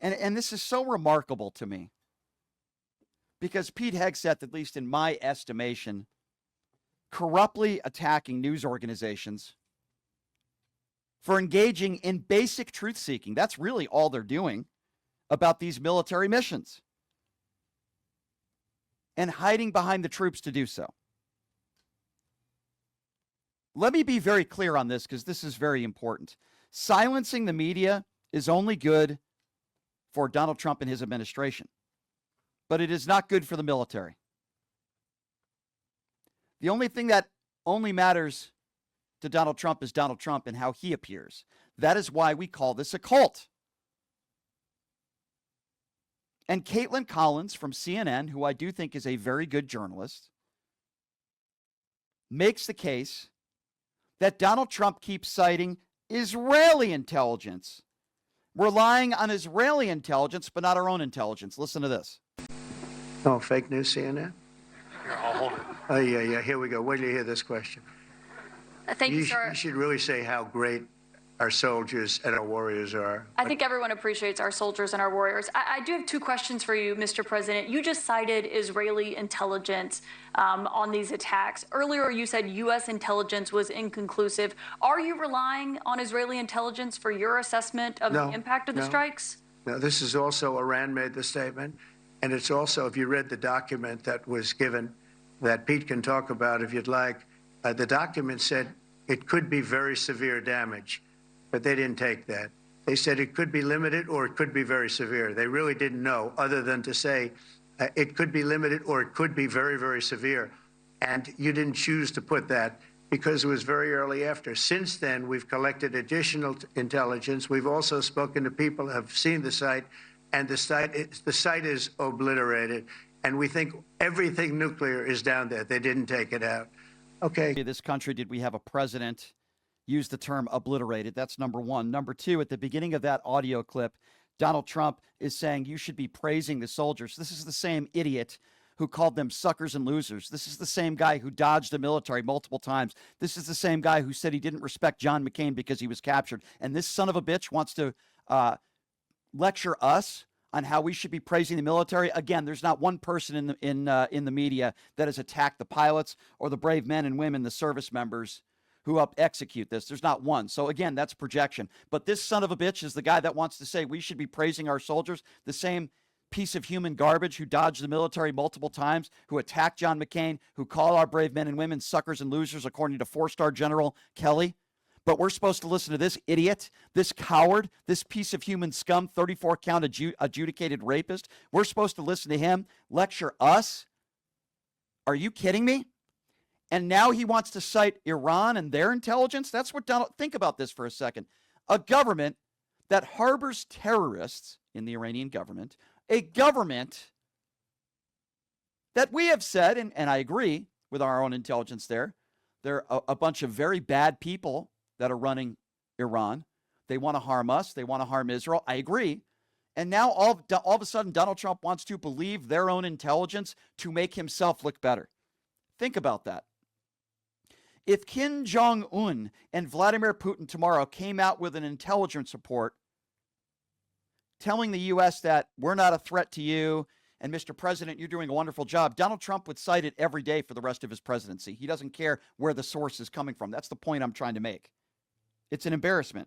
And this is so remarkable to me because Pete Hegseth, at least in my estimation, corruptly attacking news organizations for engaging in basic truth seeking. That's really all they're doing about these military missions and hiding behind the troops to do so. Let me be very clear on this because this is very important. Silencing the media is only good for Donald Trump and his administration, but it is not good for the military. The only thing that only matters to Donald Trump is Donald Trump and how he appears. That is why we call this a cult. And Caitlin Collins from CNN, who I do think is a very good journalist, makes the case that Donald Trump keeps citing Israeli intelligence, relying on Israeli intelligence, but not our own intelligence. Listen to this. Oh, fake news, CNN? Here, I'll hold it. Oh, yeah, here we go. Wait till you hear this question. Thank you, sir. You should really say how great our soldiers and our warriors are. I think everyone appreciates our soldiers and our warriors. I do have two questions for you, Mr. President. You just cited Israeli intelligence on these attacks. Earlier, you said U.S. intelligence was inconclusive. Are you relying on Israeli intelligence for your assessment of the impact of the strikes? No, this is also Iran made the statement. And it's also, if you read the document that was given, that Pete can talk about if you'd like, the document said it could be very severe damage, but they didn't take that. They said it could be limited or it could be very severe. They really didn't know, other than to say it could be limited or it could be very, very severe. And you didn't choose to put that because it was very early after. Since then, we've collected additional intelligence. We've also spoken to people who have seen the site, and the site is obliterated. And we think everything nuclear is down there. They didn't take it out. Okay. In this country, did we have a president use the term obliterated? That's number one. Number two, at the beginning of that audio clip, Donald Trump is saying you should be praising the soldiers. This is the same idiot who called them suckers and losers. This is the same guy who dodged the military multiple times. This is the same guy who said he didn't respect John McCain because he was captured. And this son of a bitch wants to lecture us on how we should be praising the military. Again, there's not one person in the media that has attacked the pilots or the brave men and women, the service members who execute this. There's not one. So again, that's projection. But this son of a bitch is the guy that wants to say we should be praising our soldiers, the same piece of human garbage who dodged the military multiple times, who attacked John McCain, who called our brave men and women suckers and losers, according to 4-star General Kelly. But we're supposed to listen to this idiot, this coward, this piece of human scum, 34-count adjudicated rapist. We're supposed to listen to him lecture us? Are you kidding me? And now he wants to cite Iran and their intelligence? That's what Donald, think about this for a second. A government that harbors terrorists in the Iranian government, a government that we have said, and I agree with our own intelligence there, they're a bunch of very bad people that are running Iran. They want to harm us. They want to harm Israel. I agree. And now all of a sudden, Donald Trump wants to believe their own intelligence to make himself look better. Think about that. If Kim Jong-un and Vladimir Putin tomorrow came out with an intelligence report telling the U.S. that we're not a threat to you, and Mr. President, you're doing a wonderful job, Donald Trump would cite it every day for the rest of his presidency. He doesn't care where the source is coming from. That's the point I'm trying to make. It's an embarrassment.